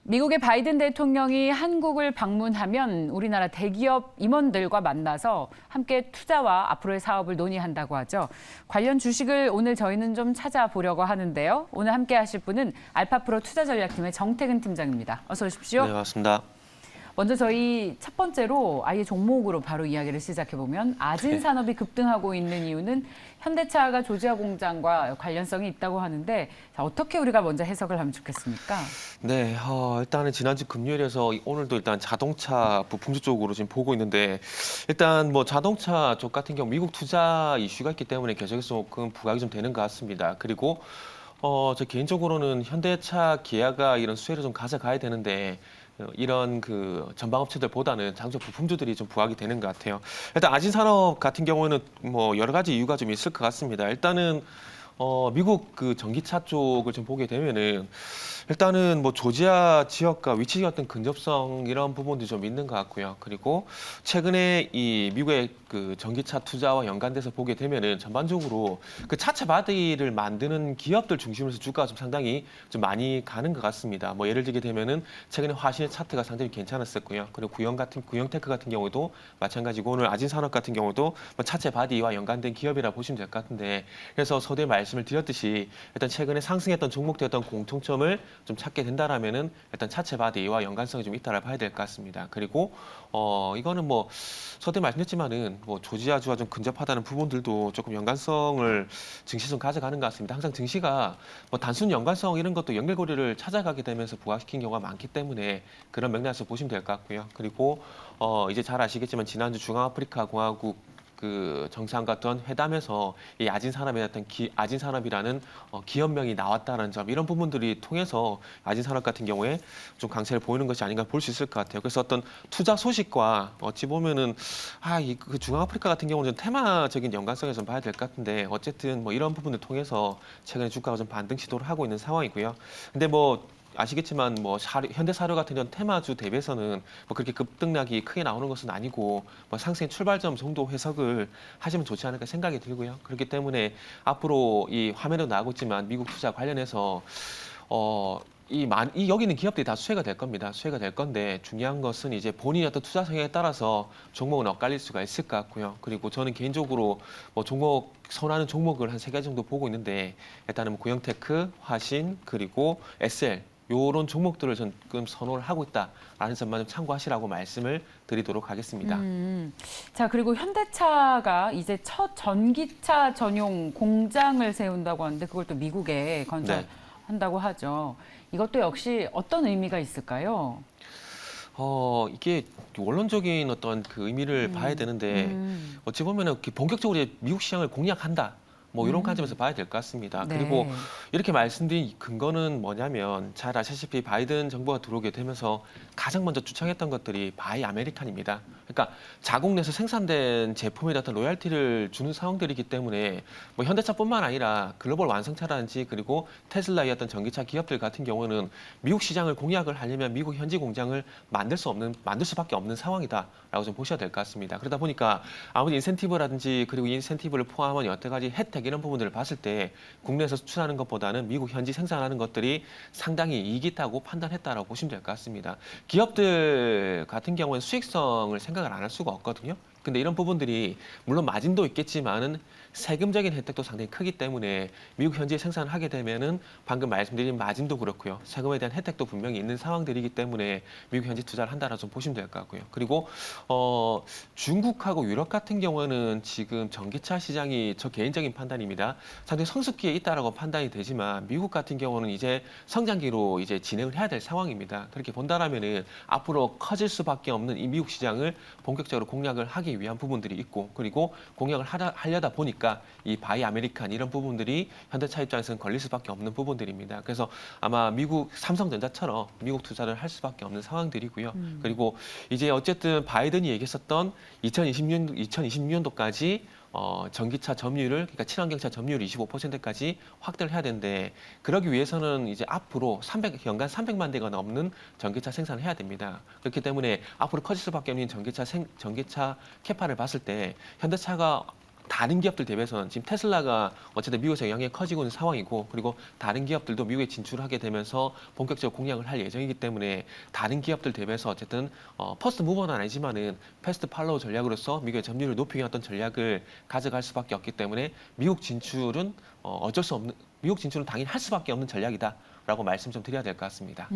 미국의 바이든 대통령이 한국을 방문하면 우리나라 대기업 임원들과 만나서 함께 투자와 앞으로의 사업을 논의한다고 하죠. 관련 주식을 오늘 저희는 좀 찾아보려고 하는데요. 오늘 함께 하실 분은 알파프로 투자전략팀의 정태근 팀장입니다. 어서 오십시오. 네, 맞습니다. 먼저 저희 첫 번째로 아예 종목으로 바로 이야기를 시작해보면 아진 산업이 급등하고 있는 이유는 현대차가 조지아 공장과 관련성이 있다고 하는데 자, 어떻게 우리가 먼저 해석을 하면 좋겠습니까? 네, 일단은 지난주 금요일에서 오늘도 일단 자동차 부품주 쪽으로 지금 보고 있는데 일단 뭐 자동차 쪽 같은 경우 미국 투자 이슈가 있기 때문에 계속해서 조금 부각이 좀 되는 것 같습니다. 그리고 저 개인적으로는 현대차, 기아가 이런 수혜를 좀 가져가야 되는데 이런 그 전방업체들보다는 장소 부품주들이 좀 부각이 되는 것 같아요. 일단 아진산업 같은 경우에는 뭐 여러 가지 이유가 좀 있을 것 같습니다. 일단은 미국 그 전기차 쪽을 좀 보게 되면은 일단은 뭐 조지아 지역과 위치 같은 근접성 이런 부분도 좀 있는 것 같고요. 그리고 최근에 이 미국의 그 전기차 투자와 연관돼서 보게 되면은 전반적으로 그 차체 바디를 만드는 기업들 중심으로 해서 주가가 좀 상당히 좀 많이 가는 것 같습니다. 뭐 예를 들게 되면은 최근에 화신의 차트가 상당히 괜찮았었고요. 그리고 구형테크 같은 경우도 마찬가지고 오늘 아진산업 같은 경우도 뭐 차체 바디와 연관된 기업이라 보시면 될 것 같은데 그래서 서두에 말씀을 드렸듯이 일단 최근에 상승했던 종목되었던 공통점을 좀 찾게 된다라면은 일단 차체 바디와 연관성이 좀 있다라 봐야 될 것 같습니다. 그리고 이거는 뭐 서두에 말씀드렸지만은 뭐 조지아주와 좀 근접하다는 부분들도 조금 연관성을 증시 좀 가져가는 것 같습니다. 항상 증시가 뭐 단순 연관성 이런 것도 연결고리를 찾아가게 되면서 부각시킨 경우가 많기 때문에 그런 맥락에서 보시면 될 것 같고요. 그리고 이제 잘 아시겠지만 지난주 중앙아프리카 공화국 그 정상과 어떤 회담에서 이 아진산업에 어떤 아진산업이라는 기업명이 나왔다는 점 이런 부분들이 통해서 아진산업 같은 경우에 좀 강세를 보이는 것이 아닌가 볼 수 있을 것 같아요. 그래서 어떤 투자 소식과 어찌 보면은 그 중앙아프리카 같은 경우는 좀 테마적인 연관성에서 좀 봐야 될 것 같은데 어쨌든 뭐 이런 부분을 통해서 최근에 주가가 좀 반등 시도를 하고 있는 상황이고요. 근데 뭐 아시겠지만 뭐 현대사료 같은 이런 테마주 대비해서는 뭐 그렇게 급등락이 크게 나오는 것은 아니고 뭐 상승의 출발점 정도 해석을 하시면 좋지 않을까 생각이 들고요. 그렇기 때문에 앞으로 이 화면에도 나오고 있지만 미국 투자 관련해서 여기 있는 기업들이 다 수혜가 될 겁니다. 수혜가 될 건데 중요한 것은 이제 본인의 어떤 투자 성향에 따라서 종목은 엇갈릴 수가 있을 것 같고요. 그리고 저는 개인적으로 뭐 선호하는 종목을 한 3가지 정도 보고 있는데 일단은 뭐 구형테크, 화신, 그리고 SL 요런 종목들을 조금 선호를 하고 있다라는 점만 좀 참고하시라고 말씀을 드리도록 하겠습니다. 자, 그리고 현대차가 이제 첫 전기차 전용 공장을 세운다고 하는데 그걸 또 미국에 네. 건설한다고 하죠. 이것도 역시 어떤 의미가 있을까요? 이게 원론적인 어떤 그 의미를 봐야 되는데 어찌 보면은 본격적으로 이제 미국 시장을 공략한다. 뭐 이런 관점에서 봐야 될 것 같습니다. 그리고 네. 이렇게 말씀드린 근거는 뭐냐면 잘 아시다시피 바이든 정부가 들어오게 되면서 가장 먼저 주창했던 것들이 바이 아메리칸입니다. 그러니까 자국 내에서 생산된 제품에 어떤 로열티를 주는 상황들이기 때문에 뭐 현대차뿐만 아니라 글로벌 완성차라든지 그리고 테슬라의 어떤 전기차 기업들 같은 경우는 미국 시장을 공략을 하려면 미국 현지 공장을 만들 수밖에 없는 상황이다라고 좀 보셔야 될 것 같습니다. 그러다 보니까 아무리 인센티브라든지 그리고 이 인센티브를 포함한 여러 가지 혜택 이런 부분들을 봤을 때 국내에서 수출하는 것보다는 미국 현지 생산하는 것들이 상당히 이익이 있다고 판단했다라고 보시면 될 것 같습니다. 기업들 같은 경우는 수익성을 생각을 안 할 수가 없거든요. 근데 이런 부분들이 물론 마진도 있겠지만은 세금적인 혜택도 상당히 크기 때문에 미국 현지에 생산을 하게 되면은 방금 말씀드린 마진도 그렇고요. 세금에 대한 혜택도 분명히 있는 상황들이기 때문에 미국 현지 투자를 한다라고 좀 보시면 될 것 같고요. 그리고 중국하고 유럽 같은 경우는 지금 전기차 시장이 저 개인적인 판단입니다. 상당히 성숙기에 있다라고 판단이 되지만 미국 같은 경우는 이제 성장기로 이제 진행을 해야 될 상황입니다. 그렇게 본다라면은 앞으로 커질 수밖에 없는 이 미국 시장을 본격적으로 공략을 하기 위한 부분들이 있고 그리고 공략을 하려다 보니까 이 바이 아메리칸 이런 부분들이 현대차 입장에서는 걸릴 수밖에 없는 부분들입니다. 그래서 아마 미국 삼성전자처럼 미국 투자를 할 수밖에 없는 상황들이고요. 그리고 이제 어쨌든 바이든이 얘기했었던 2026년도까지 전기차 점유율을 그러니까 친환경차 점유율 25%까지 확대를 해야 되는데 그러기 위해서는 이제 앞으로 연간 300만 대가 넘는 전기차 생산을 해야 됩니다. 그렇기 때문에 앞으로 커질 수밖에 없는 전기차 캐파를 봤을 때 현대차가 다른 기업들 대비해서는 지금 테슬라가 어쨌든 미국에서 영향이 커지고 있는 상황이고 그리고 다른 기업들도 미국에 진출하게 되면서 본격적으로 공략을 할 예정이기 때문에 다른 기업들 대비해서 어쨌든 퍼스트 무버는 아니지만은 패스트 팔로우 전략으로서 미국의 점유율을 높이기 위한 어떤 전략을 가져갈 수밖에 없기 때문에 미국 진출은 어쩔 수 없는 미국 진출은 당연히 할 수밖에 없는 전략이다라고 말씀 좀 드려야 될 것 같습니다.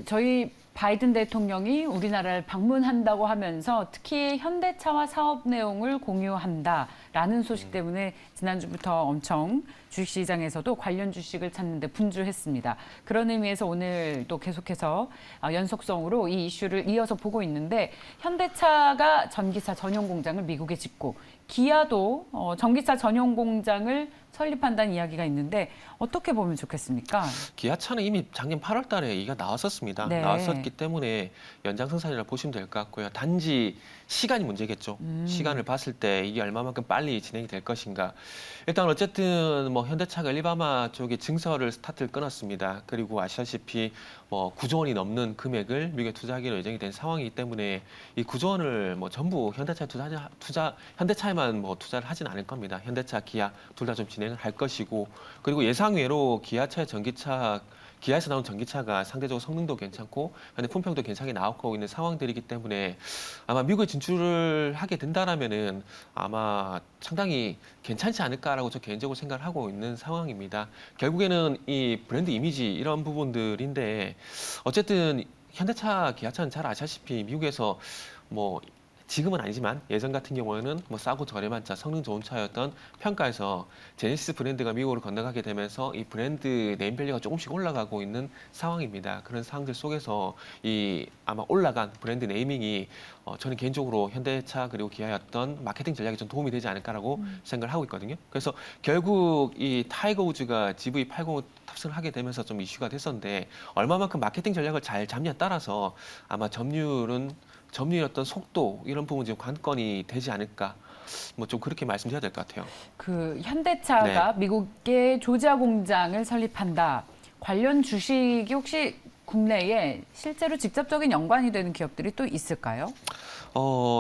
저희 바이든 대통령이 우리나라를 방문한다고 하면서 특히 현대차와 사업 내용을 공유한다라는 소식 때문에 지난주부터 엄청 주식시장에서도 관련 주식을 찾는데 분주했습니다. 그런 의미에서 오늘 또 계속해서 연속성으로 이 이슈를 이어서 보고 있는데 현대차가 전기차 전용 공장을 미국에 짓고 기아도 전기차 전용 공장을 설립한다는 이야기가 있는데 어떻게 보면 좋겠습니까? 기아차는 이미 작년 8월 달에 얘기가 나왔었습니다. 네. 나왔었기 때문에 연장 생산이라 보시면 될 것 같고요. 단지 시간이 문제겠죠. 시간을 봤을 때 이게 얼마만큼 빨리 진행이 될 것인가. 일단 어쨌든 뭐 현대차가 엘리바마 쪽에 증설을 스타트를 끊었습니다. 그리고 아시다시피 뭐 9조 원이 넘는 금액을 미국에 투자하기로 예정이 된 상황이기 때문에 이 9조 원을 뭐 전부 현대차에 현대차에만 뭐 투자를 하진 않을 겁니다. 현대차, 기아 둘 다 좀 진행을 할 것이고 그리고 예상외로 기아차의 기아에서 나온 전기차가 상대적으로 성능도 괜찮고 근데 품평도 괜찮게 나오고 있는 상황들이기 때문에 아마 미국에 진출을 하게 된다라면은 아마 상당히 괜찮지 않을까라고 저 개인적으로 생각을 하고 있는 상황입니다. 결국에는 이 브랜드 이미지 이런 부분들인데 어쨌든 현대차, 기아차는 잘 아시다시피 미국에서 뭐 지금은 아니지만 예전 같은 경우에는 뭐 싸고 저렴한 차, 성능 좋은 차였던 평가에서 제네시스 브랜드가 미국으로 건너가게 되면서 이 브랜드 네임밸류가 조금씩 올라가고 있는 상황입니다. 그런 상황들 속에서 이 아마 올라간 브랜드 네이밍이 저는 개인적으로 현대차 그리고 기아였던 마케팅 전략에 좀 도움이 되지 않을까라고 생각을 하고 있거든요. 그래서 결국 이 타이거 우즈가 GV80 탑승을 하게 되면서 좀 이슈가 됐었는데 얼마만큼 마케팅 전략을 잘 잡냐에 따라서 아마 점유율의 어떤 속도 이런 부분 지금 관건이 되지 않을까 뭐 좀 그렇게 말씀드려야 될 것 같아요. 그 현대차가 미국의 조지아 공장을 설립한다. 관련 주식이 혹시 국내에 실제로 직접적인 연관이 되는 기업들이 또 있을까요?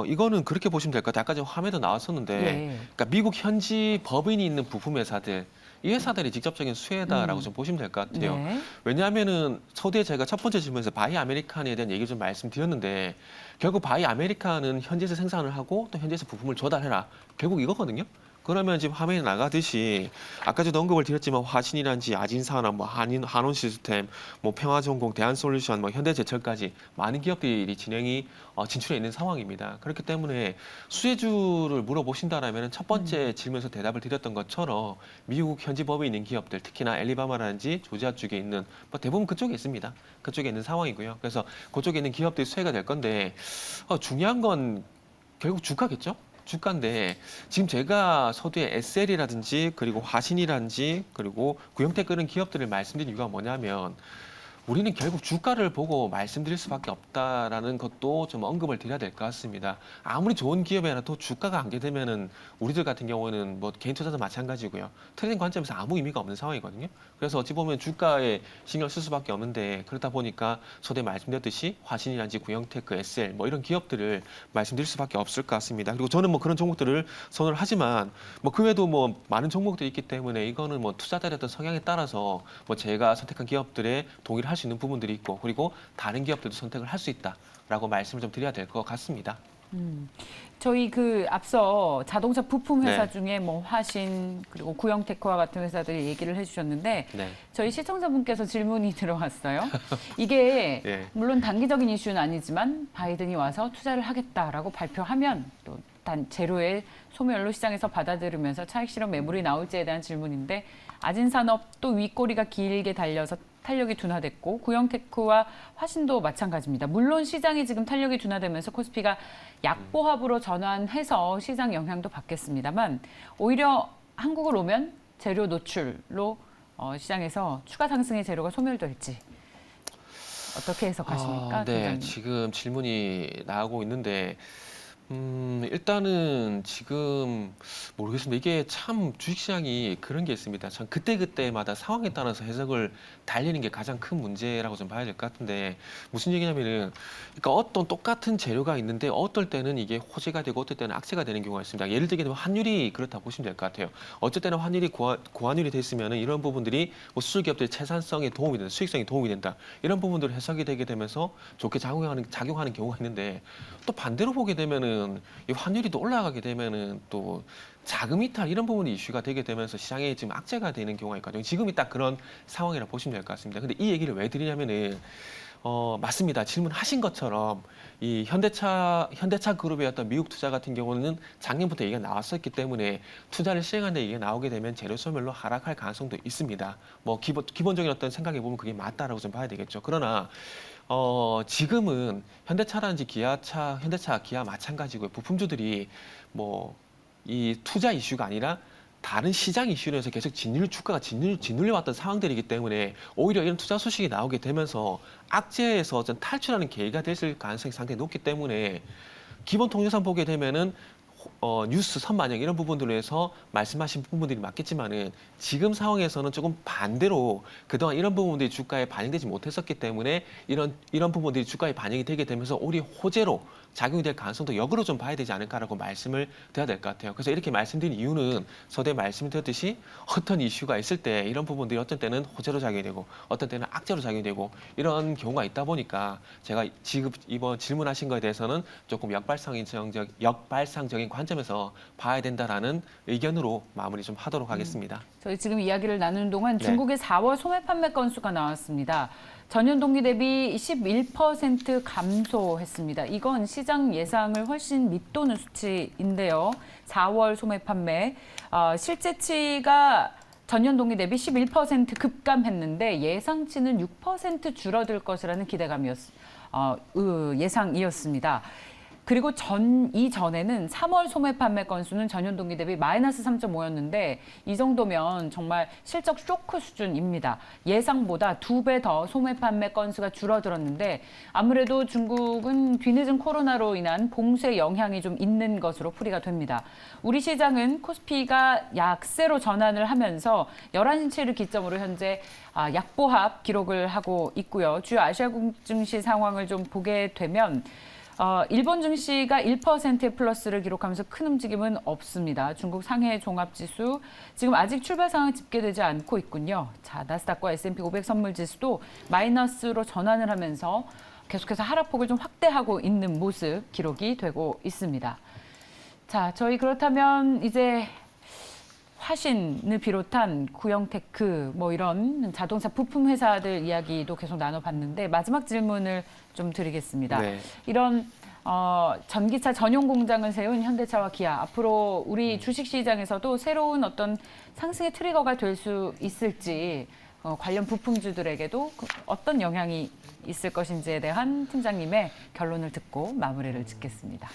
이거는 그렇게 보시면 될 것 같아요. 아까 전 화면도 나왔었는데, 예. 그러니까 미국 현지 법인이 있는 부품 회사들, 이 회사들이 직접적인 수혜다라고 좀 보시면 될 것 같아요. 네. 왜냐하면은 서두에 제가 첫 번째 질문에서 바이 아메리칸에 대한 얘기 좀 말씀드렸는데, 결국 바이 아메리칸은 현지에서 생산을 하고 또 현지에서 부품을 조달해라. 결국 이거거든요. 그러면 지금 화면에 나가듯이 아까 저도 언급을 드렸지만 화신이란지 아진산업, 뭐 한온 시스템, 뭐 평화전공, 대한솔루션, 뭐 현대제철까지 많은 기업들이 진출해 있는 상황입니다. 그렇기 때문에 수혜주를 물어보신다라면 첫 번째 질문에서 대답을 드렸던 것처럼 미국 현지 법에 있는 기업들, 특히나 엘리바마라든지 조지아 쪽에 있는 뭐 대부분 그쪽에 있습니다. 그쪽에 있는 상황이고요. 그래서 그쪽에 있는 기업들이 수혜가 될 건데 중요한 건 결국 주가겠죠. 주가인데 지금 제가 서두에 SL이라든지 그리고 화신이라든지 그리고 구형태 끄는 기업들을 말씀드린 이유가 뭐냐면 우리는 결국 주가를 보고 말씀드릴 수밖에 없다라는 것도 좀 언급을 드려야 될 것 같습니다. 아무리 좋은 기업이라도 주가가 안 되면은 우리들 같은 경우는 뭐 개인 투자도 마찬가지고요. 트레이딩 관점에서 아무 의미가 없는 상황이거든요. 그래서 어찌 보면 주가에 신경 쓸 수밖에 없는데 그러다 보니까 서두에 말씀드렸듯이 화신이라든지 구형테크, SL 뭐 이런 기업들을 말씀드릴 수밖에 없을 것 같습니다. 그리고 저는 뭐 그런 종목들을 선호를 하지만 뭐 그 외에도 뭐 많은 종목들이 있기 때문에 이거는 뭐 투자자의 어떤 성향에 따라서 뭐 제가 선택한 기업들에 동의를 할 수 있는 부분들이 있고 그리고 다른 기업들도 선택을 할 수 있다라고 말씀을 좀 드려야 될 것 같습니다. 저희 그 앞서 자동차 부품 회사 네. 중에 뭐 화신 그리고 구형테크와 같은 회사들이 얘기를 해주셨는데 네. 저희 시청자분께서 질문이 들어왔어요. 이게 예. 물론 단기적인 이슈는 아니지만 바이든이 와서 투자를 하겠다라고 발표하면 또 재료의 소멸로 시장에서 받아들이면서 차익 실현 매물이 나올지에 대한 질문인데 아진산업 또 윗꼬리가 길게 달려서 탄력이 둔화됐고 구형테크와 화신도 마찬가지입니다. 물론 시장이 지금 탄력이 둔화되면서 코스피가 약보합으로 전환해서 시장 영향도 받겠습니다만 오히려 한국을 오면 재료 노출로 시장에서 추가 상승의 재료가 소멸될지 어떻게 해석하십니까? 네, 팀장님? 지금 질문이 나오고 있는데 일단은 지금 모르겠습니다. 이게 참 주식시장이 그런 게 있습니다. 참 그때그때마다 상황에 따라서 해석을 달리는 게 가장 큰 문제라고 좀 봐야 될 것 같은데 무슨 얘기냐면은 그러니까 어떤 똑같은 재료가 있는데 어떨 때는 이게 호재가 되고 어떨 때는 악재가 되는 경우가 있습니다. 예를 들게 되면 환율이 그렇다 보시면 될 것 같아요. 어쩔 때는 환율이 고환율이 돼 있으면은 이런 부분들이 뭐 수출기업들의 채산성에 도움이 된다, 수익성에 도움이 된다. 이런 부분들을 해석이 되게 되면서 좋게 작용하는 경우가 있는데 또 반대로 보게 되면은 이 환율이 또 올라가게 되면은 또 자금 이탈 이런 부분이 이슈가 되게 되면서 시장에 지금 악재가 되는 경우가 있거든요. 지금이 딱 그런 상황이라 보시면 될 것 같습니다. 근데 이 얘기를 왜 드리냐면은 맞습니다. 질문하신 것처럼 이 현대차 그룹의 어떤 미국 투자 같은 경우는 작년부터 얘기가 나왔었기 때문에 투자를 시행하는데 얘기가 나오게 되면 재료 소멸로 하락할 가능성도 있습니다. 뭐 기본적인 어떤 생각해 보면 그게 맞다라고 좀 봐야 되겠죠. 그러나 지금은 현대차라든지 현대차, 기아 마찬가지고요. 부품주들이 뭐 이 투자 이슈가 아니라 다른 시장 이슈로 해서 계속 주가가 짓눌려왔던 상황들이기 때문에 오히려 이런 투자 소식이 나오게 되면서 악재에서 좀 탈출하는 계기가 됐을 가능성이 상당히 높기 때문에 기본 통계상 보게 되면은 뉴스 선반영 이런 부분들로 해서 말씀하신 부분들이 맞겠지만은 지금 상황에서는 조금 반대로 그동안 이런 부분들이 주가에 반영되지 못했었기 때문에 이런 부분들이 주가에 반영이 되게 되면서 오히려 호재로 작용이 될 가능성도 역으로 좀 봐야 되지 않을까라고 말씀을 드려야 될 것 같아요. 그래서 이렇게 말씀드린 이유는 서두에 말씀드렸듯이 어떤 이슈가 있을 때 이런 부분들이 어떤 때는 호재로 작용이 되고 어떤 때는 악재로 작용이 되고 이런 경우가 있다 보니까 제가 지금 이번 질문하신 거에 대해서는 조금 역발상적인 관점에서 봐야 된다라는 의견으로 마무리 좀 하도록 하겠습니다. 저희 지금 이야기를 나누는 동안 네. 중국의 4월 소매 판매 건수가 나왔습니다. 전년 동기 대비 11% 감소했습니다. 이건 시장 예상을 훨씬 밑도는 수치인데요. 4월 소매 판매 실제치가 전년 동기 대비 11% 급감했는데 예상치는 6% 줄어들 것이라는 예상이었습니다. 그리고 이전에는 3월 소매 판매 건수는 전년 동기 대비 마이너스 3.5였는데 이 정도면 정말 실적 쇼크 수준입니다. 예상보다 2배 더 소매 판매 건수가 줄어들었는데 아무래도 중국은 뒤늦은 코로나로 인한 봉쇄 영향이 좀 있는 것으로 풀이가 됩니다. 우리 시장은 코스피가 약세로 전환을 하면서 11시를 기점으로 현재 약보합 기록을 하고 있고요. 주요 아시아국 증시 상황을 좀 보게 되면 일본 증시가 1%의 플러스를 기록하면서 큰 움직임은 없습니다. 중국 상해 종합지수 지금 아직 출발 상황 집계되지 않고 있군요. 자, 나스닥과 S&P 500 선물 지수도 마이너스로 전환을 하면서 계속해서 하락폭을 좀 확대하고 있는 모습 기록이 되고 있습니다. 자, 저희 그렇다면 이제 화신을 비롯한 구형테크 뭐 이런 자동차 부품 회사들 이야기도 계속 나눠봤는데 마지막 질문을 좀 드리겠습니다. 네. 이런 전기차 전용 공장을 세운 현대차와 기아 앞으로 우리 주식시장에서도 새로운 어떤 상승의 트리거가 될 수 있을지 관련 부품주들에게도 어떤 영향이 있을 것인지에 대한 팀장님의 결론을 듣고 마무리를 짓겠습니다.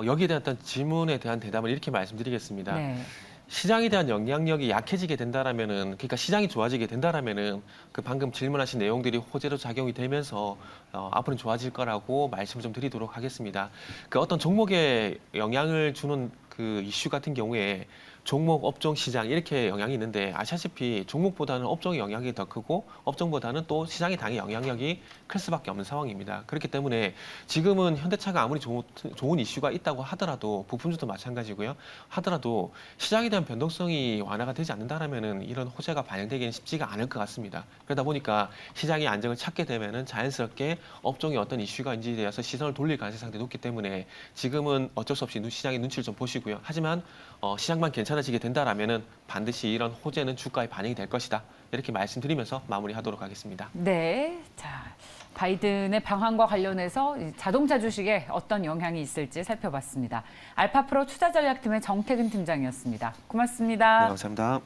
여기에 대한 어떤 질문에 대한 대답을 이렇게 말씀드리겠습니다. 네. 시장에 대한 영향력이 약해지게 된다라면은, 그러니까 시장이 좋아지게 된다라면은 그 방금 질문하신 내용들이 호재로 작용이 되면서 앞으로는 좋아질 거라고 말씀을 좀 드리도록 하겠습니다. 그 어떤 종목에 영향을 주는 그 이슈 같은 경우에 종목, 업종, 시장 이렇게 영향이 있는데 아시다시피 종목보다는 업종의 영향이 더 크고 업종보다는 또 시장의 당의 영향력이 클 수밖에 없는 상황입니다. 그렇기 때문에 지금은 현대차가 아무리 좋은 이슈가 있다고 하더라도 부품주도 마찬가지고요. 하더라도 시장에 대한 변동성이 완화가 되지 않는다라면은 이런 호재가 반영되기는 쉽지가 않을 것 같습니다. 그러다 보니까 시장의 안정을 찾게 되면은 자연스럽게 업종의 어떤 이슈가 인지되어서 시선을 돌릴 가능성이 상당히 높기 때문에 지금은 어쩔 수 없이 시장의 눈치를 좀 보시고요. 하지만 시장만 괜찮아지게 된다라면은 반드시 이런 호재는 주가에 반영이 될 것이다. 이렇게 말씀드리면서 마무리하도록 하겠습니다. 네, 자 바이든의 방한과 관련해서 자동차 주식에 어떤 영향이 있을지 살펴봤습니다. 알파프로 투자전략팀의 정태근 팀장이었습니다. 고맙습니다. 네, 감사합니다.